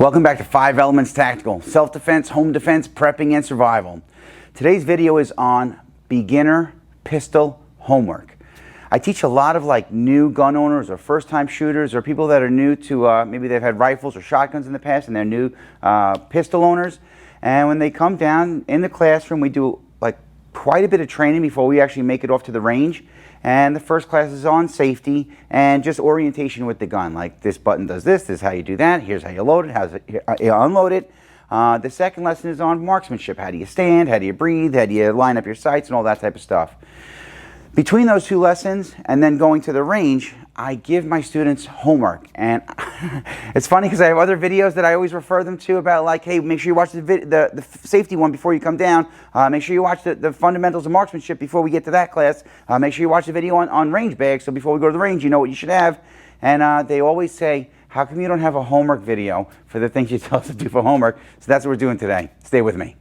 Welcome back to 5 Elements Tactical, self-defense, home defense, prepping, and survival. Today's video is on beginner pistol homework. I teach a lot of new gun owners or first-time shooters or people that are new to, maybe they've had rifles or shotguns in the past and they're new pistol owners. And when they come down in the classroom, we do quite a bit of training before we actually make it off to the range. And the first class is on safety and just orientation with the gun. Like, this button does this is how you do that, here's how you load it, how you unload it. The second lesson is on marksmanship. How do you stand, how do you breathe, how do you line up your sights, and all that type of stuff. Between those two lessons and then going to the range, I give my students homework. And it's funny because I have other videos that I always refer them to about hey, make sure you watch the safety one before you come down. Make sure you watch the fundamentals of marksmanship before we get to that class. Make sure you watch the video on range bags so before we go to the range you know what you should have. And they always say, how come you don't have a homework video for the things you tell us to do for homework? So that's what we're doing today. Stay with me.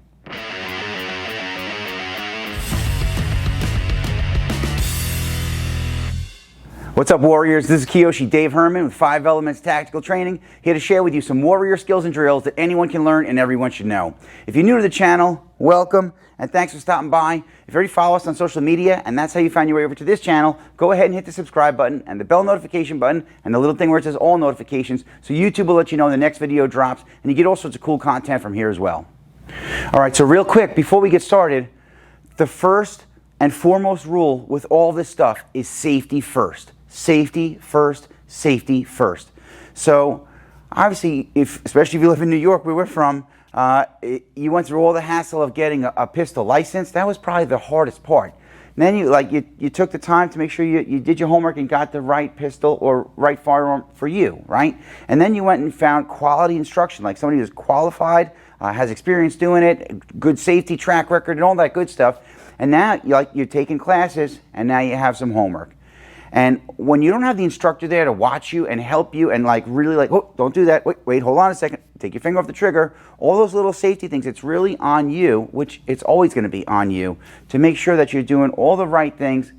What's up, warriors? This is Kiyoshi Dave Herman with 5 Elements Tactical Training, here to share with you some warrior skills and drills that anyone can learn and everyone should know. If you're new to the channel, welcome, and thanks for stopping by. If you already follow us on social media and that's how you found your way over to this channel, go ahead and hit the subscribe button and the bell notification button and the little thing where it says all notifications, so YouTube will let you know when the next video drops, and you get all sorts of cool content from here as well. All right, so real quick, before we get started, the first and foremost rule with all this stuff is safety first. Safety first, safety first. So obviously, especially if you live in New York, where we're from, you went through all the hassle of getting a pistol license. That was probably the hardest part. And then you took the time to make sure you did your homework and got the right pistol or right firearm for you, right? And then you went and found quality instruction, like somebody who's qualified, has experience doing it, good safety track record, and all that good stuff. And now you're taking classes, and now you have some homework. And when you don't have the instructor there to watch you and help you and really oh, don't do that, wait, hold on a second, take your finger off the trigger, all those little safety things, it's really on you, which it's always going to be on you, to make sure that you're doing all the right things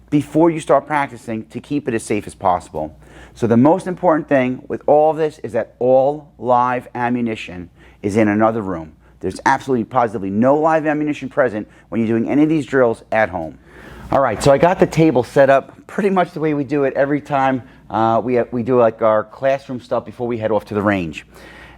before you start practicing to keep it as safe as possible. So the most important thing with all of this is that all live ammunition is in another room. There's absolutely positively no live ammunition present when you're doing any of these drills at home. All right, so I got the table set up pretty much the way we do it every time we do our classroom stuff before we head off to the range.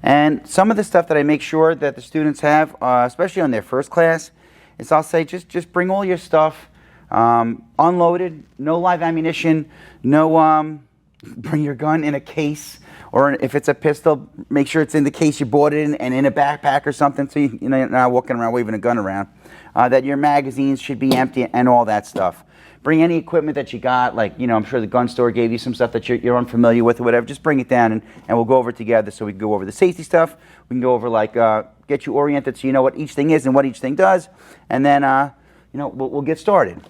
And some of the stuff that I make sure that the students have, especially on their first class, is I'll say just bring all your stuff unloaded, no live ammunition, bring your gun in a case, or if it's a pistol, make sure it's in the case you bought it in and in a backpack or something, so you're not walking around waving a gun around. That your magazines should be empty and all that stuff. Bring any equipment that you got, I'm sure the gun store gave you some stuff that you're unfamiliar with or whatever. Just bring it down and we'll go over it together, so we can go over the safety stuff. We can go over get you oriented so you know what each thing is and what each thing does, and then we'll get started.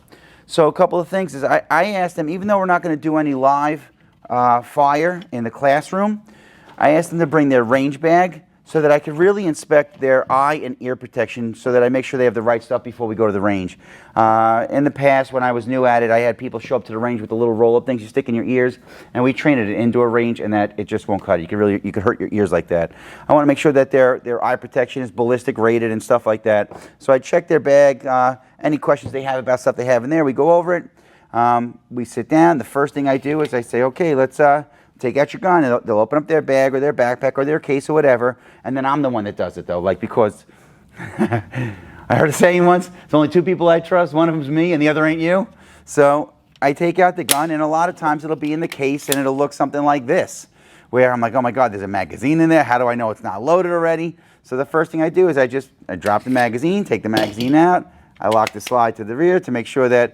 So a couple of things is I asked them, even though we're not going to do any live fire in the classroom, I asked them to bring their range bag so that I could really inspect their eye and ear protection, so that I make sure they have the right stuff before we go to the range. In the past, when I was new at it, I had people show up to the range with the little roll-up things you stick in your ears, and we train at an indoor range, and that it just won't cut it. You could hurt your ears like that. I want to make sure that their eye protection is ballistic rated and stuff like that. So I check their bag. Any questions they have about stuff they have in there, we go over it. We sit down. The first thing I do is I say, okay, let's take out your gun. They'll open up their bag or their backpack or their case or whatever, and then I'm the one that does it, though, because I heard a saying once, there's only 2 people I trust, one of them's me and the other ain't you. So I take out the gun, and a lot of times it'll be in the case and it'll look something like this, where I'm like, oh my God, there's a magazine in there. How do I know it's not loaded already? So the first thing I do is I drop the magazine, take the magazine out, I lock the slide to the rear to make sure that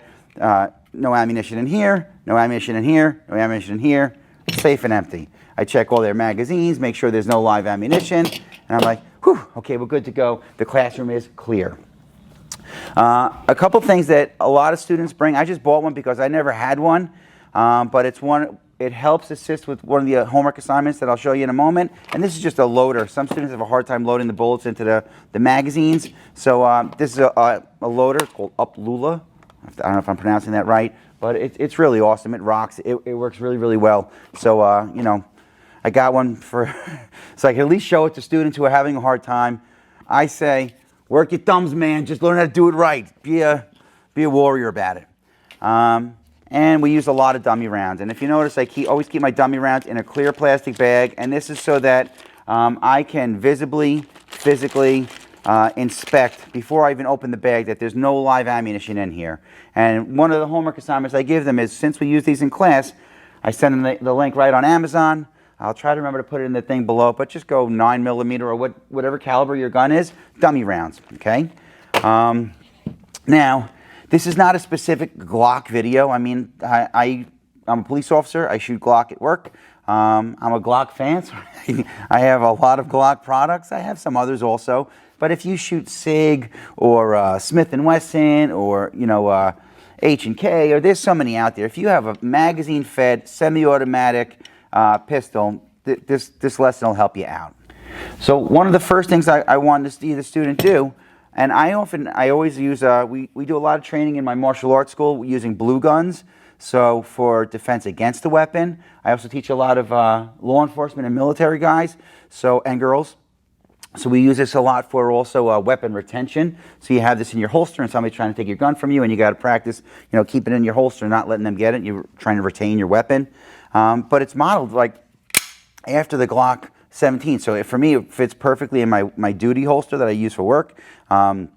no ammunition in here, no ammunition in here, no ammunition in here. Safe and empty. I check all their magazines, make sure there's no live ammunition, and I'm like, whew, okay, we're good to go. The classroom is clear. A couple things that a lot of students bring. I just bought one because I never had one, but it helps assist with one of the homework assignments that I'll show you in a moment. And this is just a loader. Some students have a hard time loading the bullets into the magazines. So this is a loader called Uplula. I don't know if I'm pronouncing that right, but it's really awesome. It rocks. It works really, really well. So, I I got one for, so I can at least show it to students who are having a hard time. I say, work your thumbs, man. Just learn how to do it right. Be a warrior about it. And we use a lot of dummy rounds. And if you notice, I always keep my dummy rounds in a clear plastic bag. And this is so that I can visibly, physically inspect before I even open the bag that there's no live ammunition in here. And one of the homework assignments I give them is, since we use these in class, I send them the link right on Amazon. I'll try to remember to put it in the thing below, but just go 9mm or whatever caliber your gun is, dummy rounds, okay? Now, this is not a specific Glock video. I mean, I'm a police officer. I shoot Glock at work. I'm a Glock fan, so I have a lot of Glock products. I have some others also. But if you shoot SIG or Smith & Wesson or, you know, H&K, or there's so many out there. If you have a magazine-fed, semi-automatic pistol, this lesson will help you out. So one of the first things I want to see the student do, and I always use, we do a lot of training in my martial arts school using blue guns. So for defense against the weapon, I also teach a lot of law enforcement and military guys, and girls. So we use this a lot for also weapon retention. So you have this in your holster and somebody's trying to take your gun from you, and you got to practice, you know, keep it in your holster, not letting them get it. You're trying to retain your weapon. But it's modeled like after the Glock 17. So for me, it fits perfectly in my duty holster that I use for work. And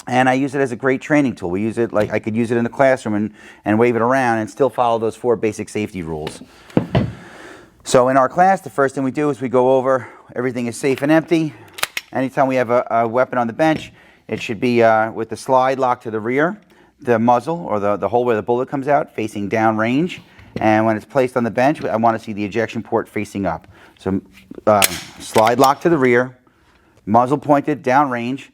I use it as a great training tool. We use it like I could use it in the classroom and wave it around and still follow those 4 basic safety rules. So in our class, the first thing we do is we go over everything is safe and empty. Anytime we have a weapon on the bench, it should be with the slide locked to the rear, the muzzle or the hole where the bullet comes out facing down range. And when it's placed on the bench, I want to see the ejection port facing up. So slide lock to the rear, muzzle pointed down range,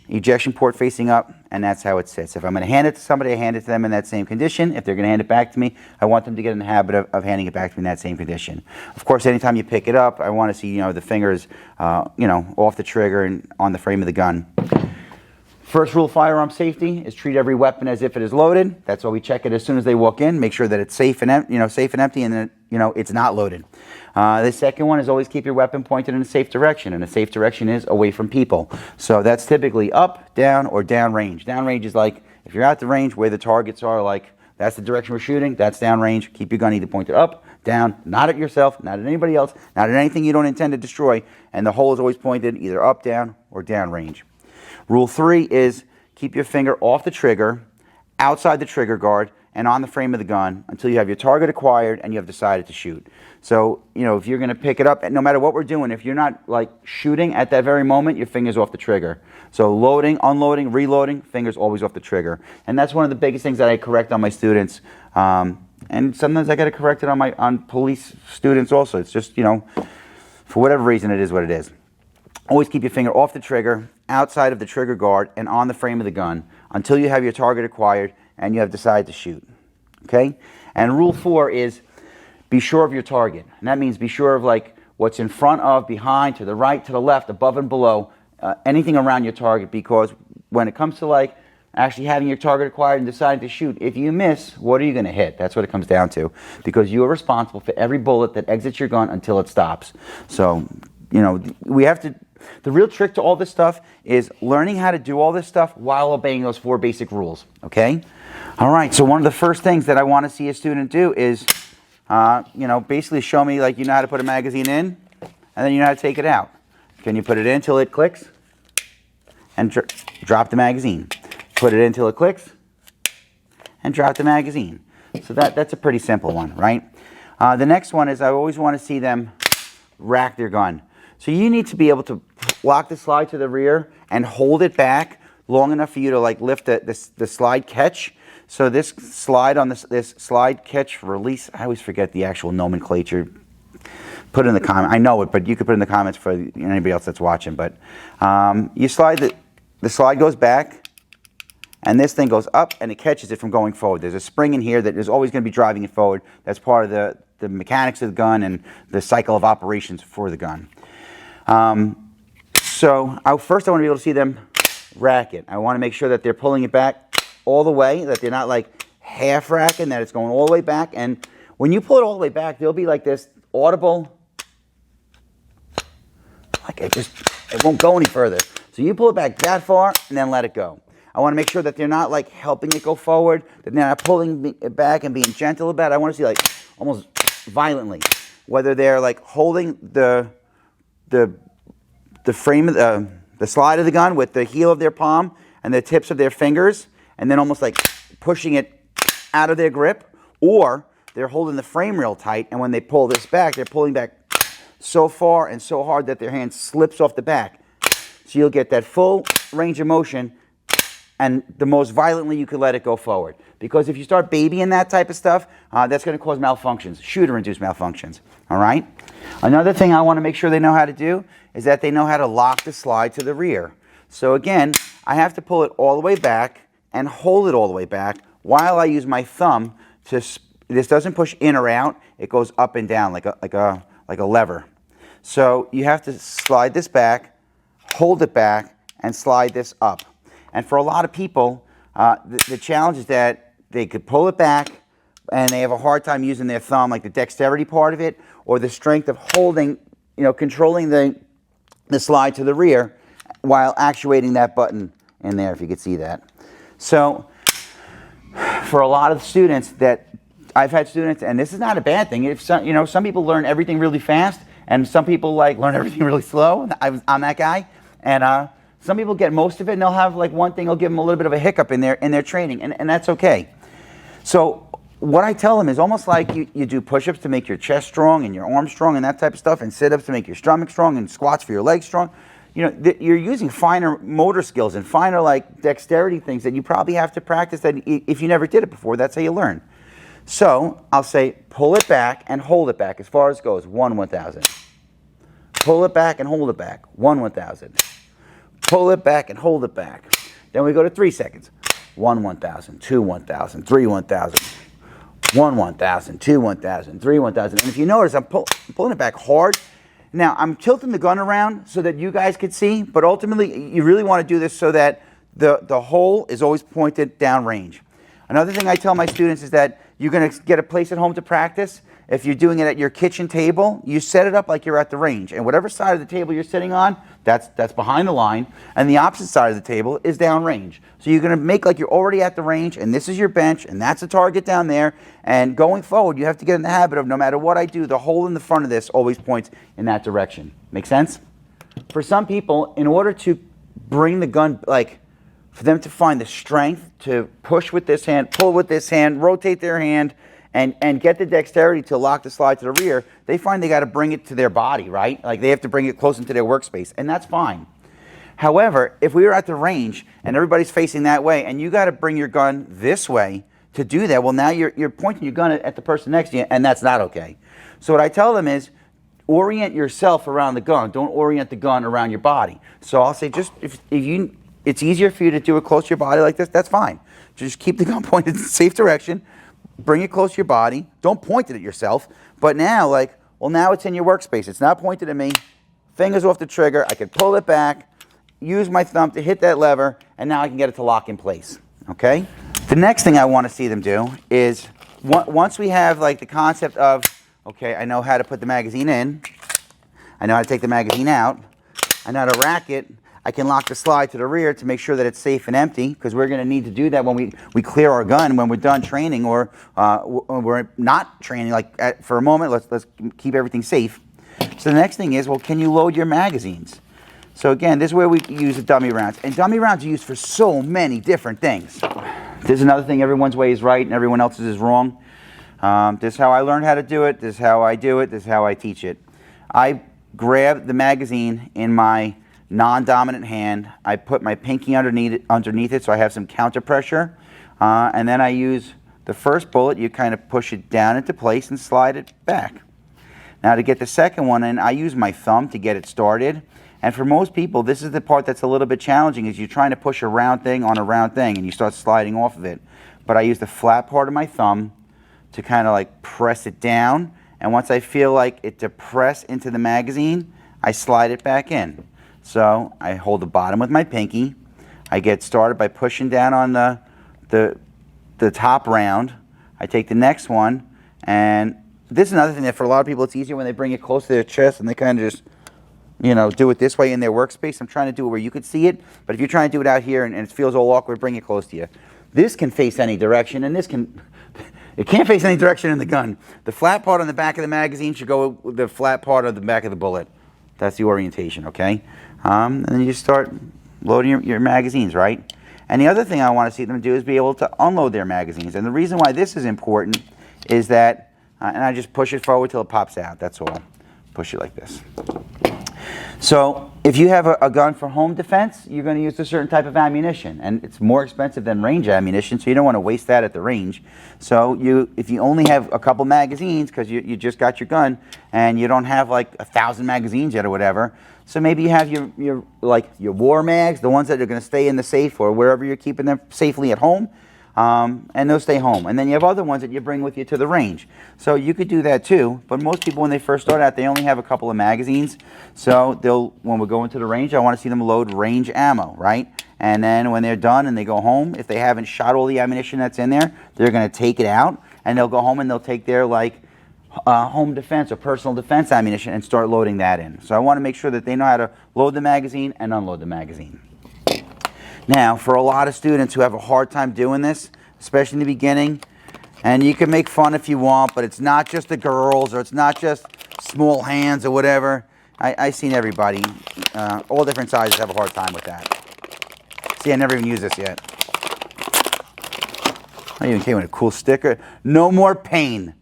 ejection port facing up, and that's how it sits. If I'm going to hand it to somebody, I hand it to them in that same condition. If they're going to hand it back to me, I want them to get in the habit of handing it back to me in that same condition. Of course, anytime you pick it up, I want to see, you know, the fingers, you know, off the trigger and on the frame of the gun. First rule of firearm safety is treat every weapon as if it is loaded. That's why we check it as soon as they walk in. Make sure that it's safe and empty, and that, you know, it's not loaded. The second one is always keep your weapon pointed in a safe direction, and a safe direction is away from people. So that's typically up, down, or down range. Down range is like if you're at the range where the targets are, like that's the direction we're shooting. That's down range. Keep your gun either pointed up, down, not at yourself, not at anybody else, not at anything you don't intend to destroy, and the hole is always pointed either up, down, or down range. Rule 3 is keep your finger off the trigger, outside the trigger guard, and on the frame of the gun until you have your target acquired and you have decided to shoot. So, you know, if you're going to pick it up, no matter what we're doing, if you're not like shooting at that very moment, your finger's off the trigger. So loading, unloading, reloading, fingers always off the trigger. And that's one of the biggest things that I correct on my students. And sometimes I got to correct it on police students also. It's just, you know, for whatever reason, it is what it is. Always keep your finger off the trigger, outside of the trigger guard, and on the frame of the gun until you have your target acquired and you have decided to shoot. Okay? And rule 4 is be sure of your target. And that means be sure of like what's in front of, behind, to the right, to the left, above and below, anything around your target, because when it comes to like actually having your target acquired and deciding to shoot, if you miss, what are you going to hit? That's what it comes down to, because you are responsible for every bullet that exits your gun until it stops. So, you know, we have to, the real trick to all this stuff is learning how to do all this stuff while obeying those 4 basic rules, okay? All right, so one of the first things that I want to see a student do is, you know, basically show me like you know how to put a magazine in, and then you know how to take it out. Can you put it in until it clicks, and drop the magazine? Put it in until it clicks, and drop the magazine. So that's a pretty simple one, right? The next one is I always want to see them rack their gun. So you need to be able to lock the slide to the rear and hold it back long enough for you to like lift the slide catch. So this slide on this slide catch release, I always forget the actual nomenclature. Put it in the comment. I know it, but you could put it in the comments for anybody else that's watching. But you slide the slide goes back, and this thing goes up, and it catches it from going forward. There's a spring in here that is always going to be driving it forward. That's part of the mechanics of the gun and the cycle of operations for the gun. So first I want to be able to see them rack it. I want to make sure that they're pulling it back all the way, that they're not like half racking, that it's going all the way back. And when you pull it all the way back, there'll be like this audible like it won't go any further. So you pull it back that far and then let it go. I want to make sure that they're not like helping it go forward, that they're not pulling it back and being gentle about it. I want to see like almost violently, whether they're like holding the frame of the slide of the gun with the heel of their palm and the tips of their fingers, and then almost like pushing it out of their grip, or they're holding the frame real tight, and when they pull this back, they're pulling back so far and so hard that their hand slips off the back. So you'll get that full range of motion, and the most violently you could let it go forward. Because if you start babying that type of stuff, that's going to cause malfunctions, shooter-induced malfunctions. All right? Another thing I want to make sure they know how to do is that they know how to lock the slide to the rear. So again, I have to pull it all the way back and hold it all the way back while I use my thumb to. This doesn't push in or out; it goes up and down like a lever. So you have to slide this back, hold it back, and slide this up. And for a lot of people, the challenge is that they could pull it back and they have a hard time using their thumb, like the dexterity part of it, or the strength of holding, controlling the slide to the rear while actuating that button in there, if you could see that. So for a lot of students that I've had students, and this is not a bad thing. If some people learn everything really fast, and some people like learn everything really slow. I'm that guy, and some people get most of it, and they'll have like one thing will give them a little bit of a hiccup in their training, and that's okay. So what I tell them is almost like you do push-ups to make your chest strong and your arms strong and that type of stuff, and sit-ups to make your stomach strong, and squats for your legs strong. You're using finer motor skills and finer like dexterity things that you probably have to practice. That if you never did it before, that's how you learn. So I'll say pull it back and hold it back as far as it goes. 1/1000. Pull it back and hold it back. 1/1000. Pull it back and hold it back. Then we go to 3 seconds. 1/1000, 2/1000, 3/1000, 1/1000, 2/1000, 3/1000. And if you notice, I'm pulling it back hard. Now I'm tilting the gun around so that you guys could see, but ultimately you really want to do this so that the hole is always pointed downrange. Another thing I tell my students is that you're going to get a place at home to practice. If you're doing it at your kitchen table, you set it up like you're at the range. And whatever side of the table you're sitting on, that's behind the line. And the opposite side of the table is downrange. So you're going to make like you're already at the range, and this is your bench, and that's the target down there. And going forward, you have to get in the habit of no matter what I do, the hole in the front of this always points in that direction. Make sense? For some people, in order to bring the gun, like for them to find the strength to push with this hand, pull with this hand, rotate their hand, and get the dexterity to lock the slide to the rear, they find they got to bring it to their body, right? Like they have to bring it close into their workspace, and that's fine. However, if we were at the range and everybody's facing that way, and you got to bring your gun this way to do that, well, now you're pointing your gun at the person next to you, and that's not okay. So what I tell them is, orient yourself around the gun. Don't orient the gun around your body. So I'll say, just if it's easier for you to do it close to your body like this, that's fine. Just keep the gun pointed in a safe direction. Bring it close to your body. Don't point it at yourself. But now, now it's in your workspace. It's not pointed at me. Fingers off the trigger. I can pull it back, use my thumb to hit that lever, and now I can get it to lock in place. Okay? The next thing I want to see them do is, once we have like the concept of, okay, I know how to put the magazine in. I know how to take the magazine out. I know how to rack it. I can lock the slide to the rear to make sure that it's safe and empty, because we're going to need to do that when we clear our gun, when we're done training, or when we're not training. For a moment, let's keep everything safe. So the next thing is, well, can you load your magazines? So again, this is where we use the dummy rounds. And dummy rounds are used for so many different things. There's another thing, everyone's way is right and everyone else's is wrong. This is how I learned how to do it. This is how I do it. This is how I teach it. I grab the magazine in my non-dominant hand. I put my pinky underneath it so I have some counter pressure. And then I use the first bullet. You kind of push it down into place and slide it back. Now to get the second one in, I use my thumb to get it started. And for most people, this is the part that's a little bit challenging, is you're trying to push a round thing on a round thing and you start sliding off of it. But I use the flat part of my thumb to kind of like press it down. And once I feel like it to press into the magazine, I slide it back in. So I hold the bottom with my pinky. I get started by pushing down on the top round. I take the next one, and this is another thing that for a lot of people it's easier when they bring it close to their chest and they kind of just do it this way in their workspace. I'm trying to do it where you could see it, but if you're trying to do it out here and it feels all awkward, bring it close to you. This can face any direction, and it can't face any direction in the gun. The flat part on the back of the magazine should go with the flat part of the back of the bullet. That's the orientation, okay? And then you start loading your magazines, right? And the other thing I want to see them do is be able to unload their magazines. And the reason why this is important is that, and I just push it forward till it pops out, that's all. Push it like this. So if you have a gun for home defense, you're going to use a certain type of ammunition, and it's more expensive than range ammunition, so you don't want to waste that at the range. So if you only have a couple magazines because you just got your gun and you don't have like 1,000 magazines yet or whatever, so maybe you have your war mags, the ones that are going to stay in the safe or wherever you're keeping them safely at home. And they'll stay home. And then you have other ones that you bring with you to the range. So you could do that too, but most people when they first start out, they only have a couple of magazines. So when we go into the range, I want to see them load range ammo, right? And then when they're done and they go home, if they haven't shot all the ammunition that's in there, they're going to take it out and they'll go home and they'll take their home defense or personal defense ammunition and start loading that in. So I want to make sure that they know how to load the magazine and unload the magazine. Now, for a lot of students who have a hard time doing this, especially in the beginning, and you can make fun if you want, but it's not just the girls or it's not just small hands or whatever. I've seen everybody, all different sizes, have a hard time with that. See, I never even used this yet. I even came with a cool sticker. No more pain.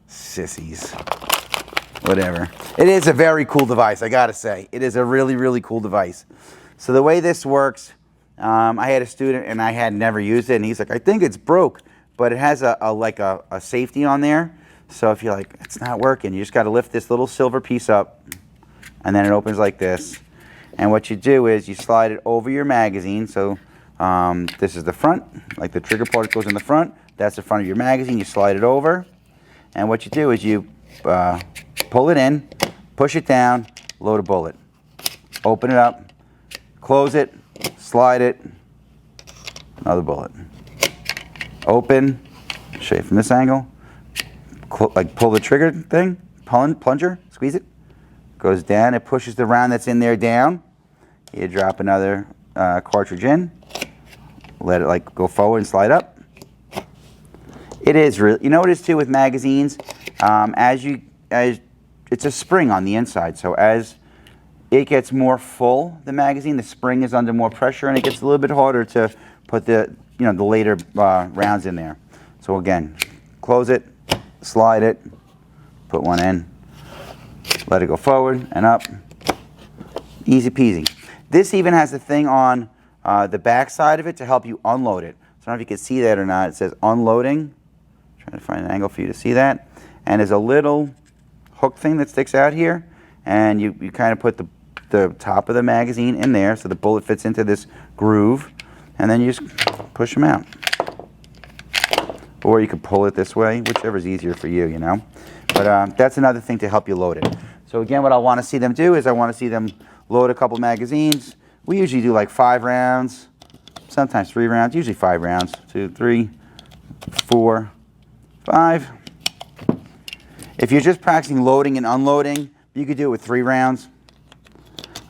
Sissies. Whatever. It is a very cool device, I gotta say. It is a really, really cool device. So the way this works, I had a student and I had never used it and he's like, I think it's broke, but it has a safety on there. So if you're like, it's not working, you just got to lift this little silver piece up and then it opens like this. And what you do is you slide it over your magazine. So this is the front, like the trigger part goes in the front. That's the front of your magazine. You slide it over. And what you do is you pull it in, push it down, load a bullet. Open it up, close it, slide it, another bullet. Open, show you from this angle, pull the trigger thing, plunger, squeeze it, goes down, it pushes the round that's in there down. You drop another cartridge in, let it go forward and slide up. It is really, you know what it is too with magazines, it's a spring on the inside, so as it gets more full, the magazine, the spring is under more pressure and it gets a little bit harder to put the later rounds in there. So again, close it, slide it, put one in, let it go forward and up, easy peasy. This even has a thing on the back side of it to help you unload it. So I don't know if you can see that or not. It says unloading. Trying to find an angle for you to see that. And there's a little hook thing that sticks out here and you kind of put the top of the magazine in there so the bullet fits into this groove and then you just push them out. Or you could pull it this way, whichever is easier for you, But that's another thing to help you load it. So again, what I want to see them do is I want to see them load a couple magazines. We usually do like 5 rounds, sometimes 3 rounds, usually 5 rounds. 2, 3, 4, 5. If you're just practicing loading and unloading, you could do it with 3 rounds.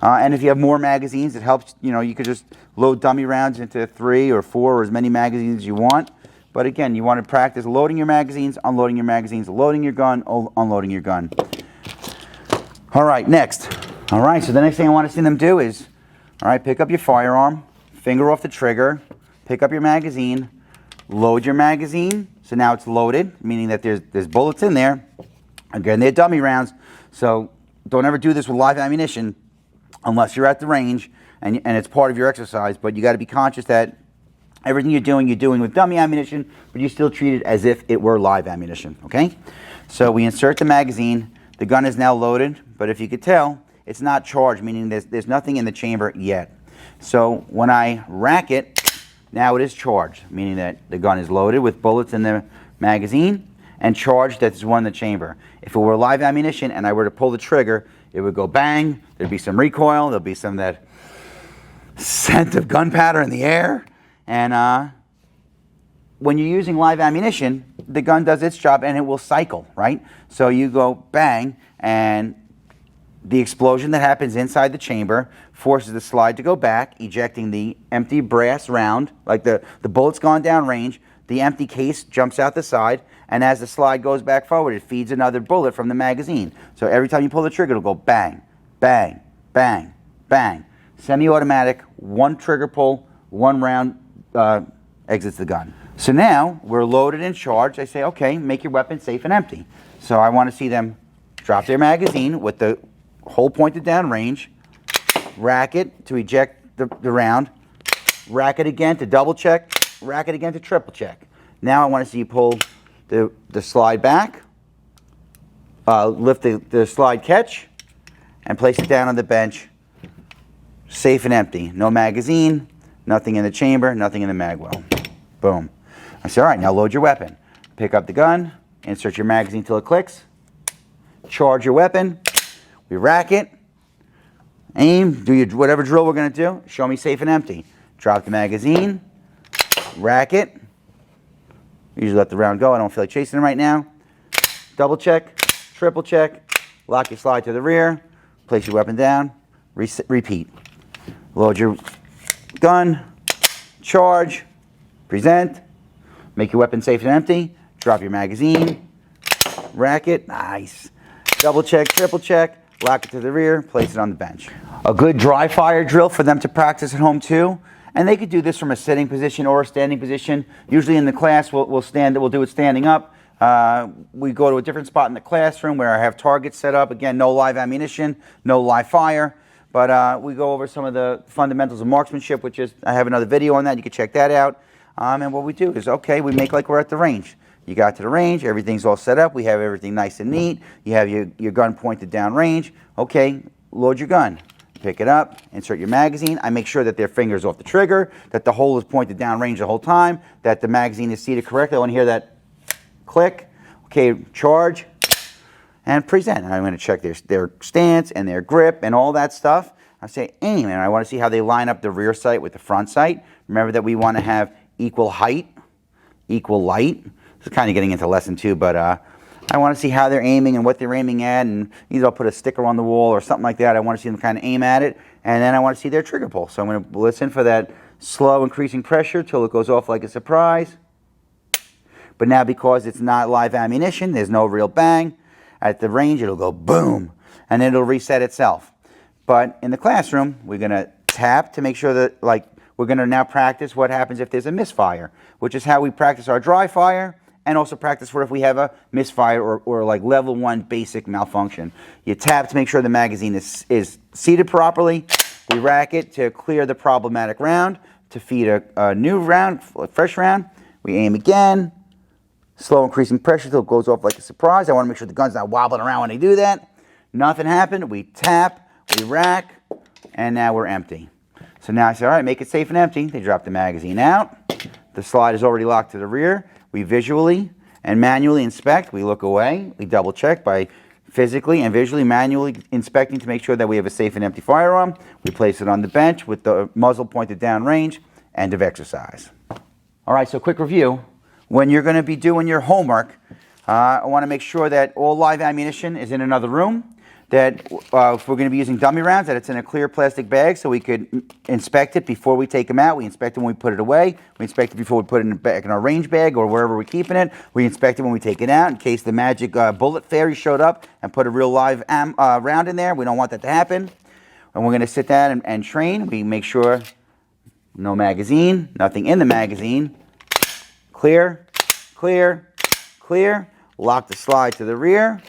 And if you have more magazines, it helps, you could just load dummy rounds into 3 or 4 or as many magazines as you want. But again, you want to practice loading your magazines, unloading your magazines, loading your gun, unloading your gun. All right, next. All right, so the next thing I want to see them do is, all right, pick up your firearm, finger off the trigger, pick up your magazine, load your magazine. So now it's loaded, meaning that there's bullets in there. Again, they're dummy rounds, so don't ever do this with live ammunition unless you're at the range and it's part of your exercise. But you got to be conscious that everything you're doing with dummy ammunition, but you still treat it as if it were live ammunition, okay? So we insert the magazine. The gun is now loaded, but if you could tell, it's not charged, meaning there's nothing in the chamber yet. So when I rack it, now it is charged, meaning that the gun is loaded with bullets in the magazine and charged that's one in the chamber. If it were live ammunition and I were to pull the trigger, it would go bang, there'd be some recoil, there'll be some that scent of gunpowder in the air, and when you're using live ammunition, the gun does its job and it will cycle, right? So you go bang and The explosion that happens inside the chamber forces the slide to go back, ejecting the empty brass round. Like the bullet's gone down range, the empty case jumps out the side, and as the slide goes back forward, it feeds another bullet from the magazine. So every time you pull the trigger, it'll go bang, bang, bang, bang. Semi-automatic, one trigger pull, one round exits the gun. So now we're loaded and charged. I say, okay, make your weapon safe and empty. So I want to see them drop their magazine with the hole pointed down range, rack it to eject the round, rack it again to double check, rack it again to triple check. Now I want to see you pull the slide back, lift the slide catch, and place it down on the bench, safe and empty. No magazine, nothing in the chamber, nothing in the mag well. Boom. I say, all right, now load your weapon. Pick up the gun, insert your magazine till it clicks, charge your weapon, we rack it, aim, do your whatever drill we're going to do, show me safe and empty. Drop the magazine, rack it, usually let the round go, I don't feel like chasing it right now. Double check, triple check, lock your slide to the rear, place your weapon down, repeat. Load your gun, charge, present, make your weapon safe and empty, drop your magazine, rack it, nice. Double check, triple check, lock it to the rear, place it on the bench. A good dry fire drill for them to practice at home too. And they could do this from a sitting position or a standing position. Usually in the class, we'll do it standing up. We go to a different spot in the classroom where I have targets set up. Again, no live ammunition, no live fire. But we go over some of the fundamentals of marksmanship, which is, I have another video on that. You can check that out. And what we do is, okay, we make like we're at the range. You got to the range, everything's all set up. We have everything nice and neat. You have your gun pointed down range. Okay, load your gun. Pick it up, insert your magazine. I make sure that their finger's off the trigger, that the hole is pointed down range the whole time, that the magazine is seated correctly. I want to hear that click. Okay, charge, and present. And I'm going to check their stance and their grip and all that stuff. I say aim, and I want to see how they line up the rear sight with the front sight. Remember that we want to have equal height, equal light. This is kind of getting into lesson 2, but I want to see how they're aiming and what they're aiming at, and either I'll put a sticker on the wall or something like that. I want to see them kind of aim at it, and then I want to see their trigger pull. So I'm going to listen for that slow increasing pressure till it goes off like a surprise. But now because it's not live ammunition, there's no real bang. At the range, it'll go boom, and then it'll reset itself. But in the classroom, we're going to tap to make sure that, like, we're going to now practice what happens if there's a misfire, which is how we practice our dry fire, and also practice for if we have a misfire or like level 1 basic malfunction. You tap to make sure the magazine is seated properly. We rack it to clear the problematic round, to feed a new round, a fresh round. We aim again, slow increasing pressure till it goes off like a surprise. I want to make sure the gun's not wobbling around when I do that. Nothing happened. We tap, we rack, and now we're empty. So now I say, all right, make it safe and empty. They drop the magazine out. The slide is already locked to the rear. We visually and manually inspect. We look away. We double check by physically and visually manually inspecting to make sure that we have a safe and empty firearm. We place it on the bench with the muzzle pointed down range. End of exercise. All right, so quick review. When you're going to be doing your homework, I want to make sure that all live ammunition is in another room. That if we're going to be using dummy rounds, that it's in a clear plastic bag so we could inspect it before we take them out. We inspect it when we put it away. We inspect it before we put it back in our range bag or wherever we're keeping it. We inspect it when we take it out in case the magic bullet fairy showed up and put a real live round in there. We don't want that to happen. And we're going to sit down and train. We make sure no magazine, nothing in the magazine. Clear, clear, clear. Lock the slide to the rear.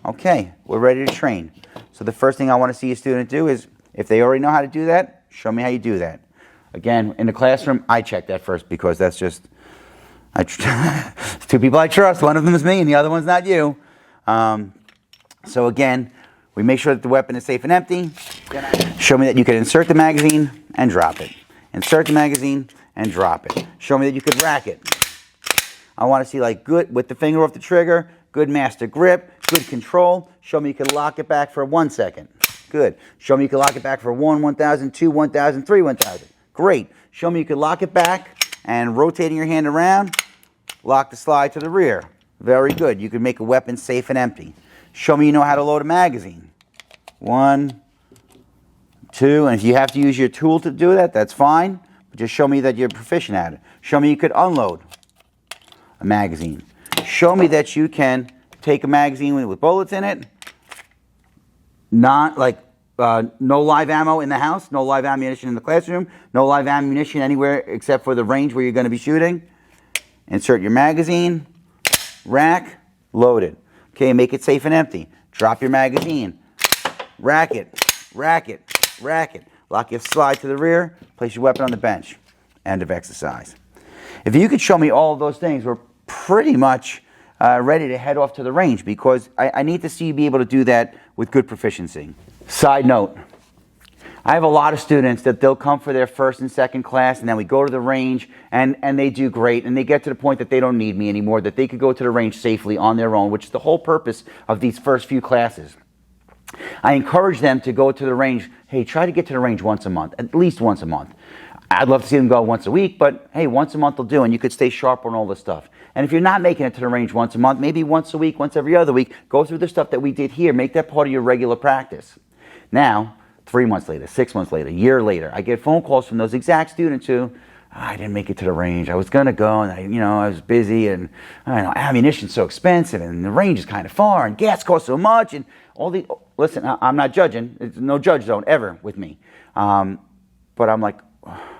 Okay, we're ready to train. So the first thing I want to see a student do is, if they already know how to do that, show me how you do that. Again, in the classroom, I check that first because that's just, two people I trust. One of them is me and the other one's not you. So again, we make sure that the weapon is safe and empty. Show me that you can insert the magazine and drop it. Insert the magazine and drop it. Show me that you could rack it. I want to see like good, with the finger off the trigger, good master grip, good control. Show me you can lock it back for 1 second. Good. Show me you can lock it back for 1, 1,000, 2, 1,000, 3, 1,000. Great. Show me you can lock it back and rotating your hand around, lock the slide to the rear. Very good. You can make a weapon safe and empty. Show me you know how to load a magazine. 1, 2, and if you have to use your tool to do that, that's fine. But just show me that you're proficient at it. Show me you could unload a magazine. Show me that you can take a magazine with bullets in it, not like no live ammo in the house, no live ammunition in the classroom, no live ammunition anywhere except for the range where you're going to be shooting. Insert your magazine, rack, load it. Okay, make it safe and empty. Drop your magazine, rack it, rack it, rack it. Lock your slide to the rear, place your weapon on the bench. End of exercise. If you could show me all of those things, we're pretty much ready to head off to the range, because I need to see you be able to do that with good proficiency. Side note, I have a lot of students that they'll come for their first and second class, and then we go to the range and they do great, and they get to the point that they don't need me anymore, that they could go to the range safely on their own, which is the whole purpose of these first few classes. I encourage them to go to the range. Hey, try to get to the range once a month, at least once a month. I'd love to see them go once a week, but hey, once a month will do, and you could stay sharp on all this stuff. And if you're not making it to the range once a month, maybe once a week, once every other week, go through the stuff that we did here. Make that part of your regular practice. Now, 3 months later, 6 months later, a year later, I get phone calls from those exact students who, I didn't make it to the range. I was going to go, and I was busy, and ammunition's so expensive, and the range is kind of far, and gas costs so much, and all the. Listen, I'm not judging. It's no judge zone ever with me. But I'm like,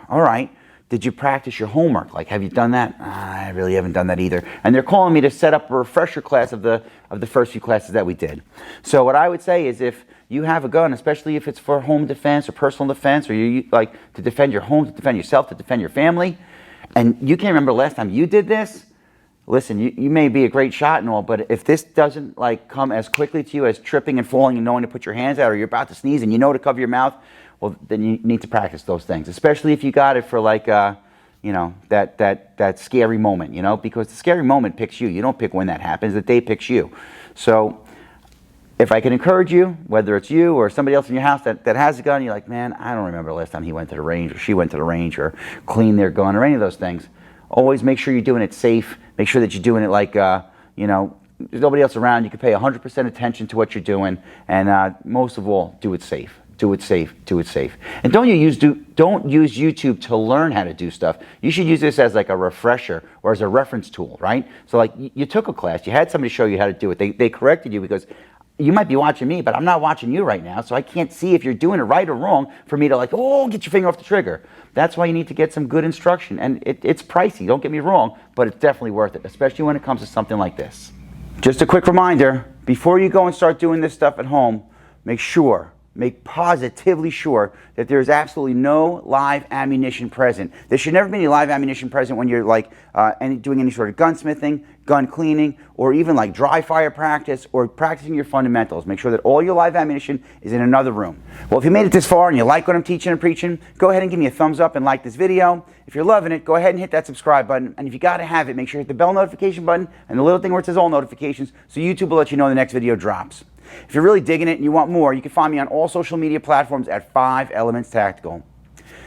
all right, did you practice your homework? Like, have you done that? I really haven't done that either. And they're calling me to set up a refresher class of the first few classes that we did. So what I would say is, if you have a gun, especially if it's for home defense or personal defense, or you like to defend your home, to defend yourself, to defend your family, and you can't remember the last time you did this, listen, you may be a great shot and all, but if this doesn't like come as quickly to you as tripping and falling and knowing to put your hands out, or you're about to sneeze and you know to cover your mouth, well, then you need to practice those things, especially if you got it for like, that scary moment, because the scary moment picks you. You don't pick when that happens. The day picks you. So if I can encourage you, whether it's you or somebody else in your house that has a gun, you're like, man, I don't remember the last time he went to the range or she went to the range or cleaned their gun or any of those things. Always make sure you're doing it safe. Make sure that you're doing it like, there's nobody else around. You can pay 100% attention to what you're doing. And most of all, do it safe. Do it safe. Do it safe. And don't use YouTube to learn how to do stuff. You should use this as like a refresher or as a reference tool, right? So like you took a class. You had somebody show you how to do it. They corrected you because you might be watching me, but I'm not watching you right now, so I can't see if you're doing it right or wrong for me to like, get your finger off the trigger. That's why you need to get some good instruction. And it's pricey, don't get me wrong, but it's definitely worth it, especially when it comes to something like this. Just a quick reminder, before you go and start doing this stuff at home, make positively sure that there's absolutely no live ammunition present. There should never be any live ammunition present when you're like doing any sort of gunsmithing, gun cleaning, or even like dry fire practice or practicing your fundamentals. Make sure that all your live ammunition is in another room. Well, if you made it this far and you like what I'm teaching and preaching, go ahead and give me a thumbs up and like this video. If you're loving it, go ahead and hit that subscribe button. And if you got to have it, make sure you hit the bell notification button and the little thing where it says all notifications, so YouTube will let you know when the next video drops. If you're really digging it and you want more, you can find me on all social media platforms at 5 Elements Tactical.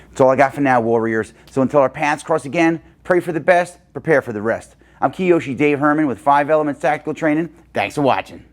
That's all I got for now, Warriors. So until our paths cross again, pray for the best, prepare for the rest. I'm Kiyoshi Dave Herman with 5 Elements Tactical Training. Thanks for watching.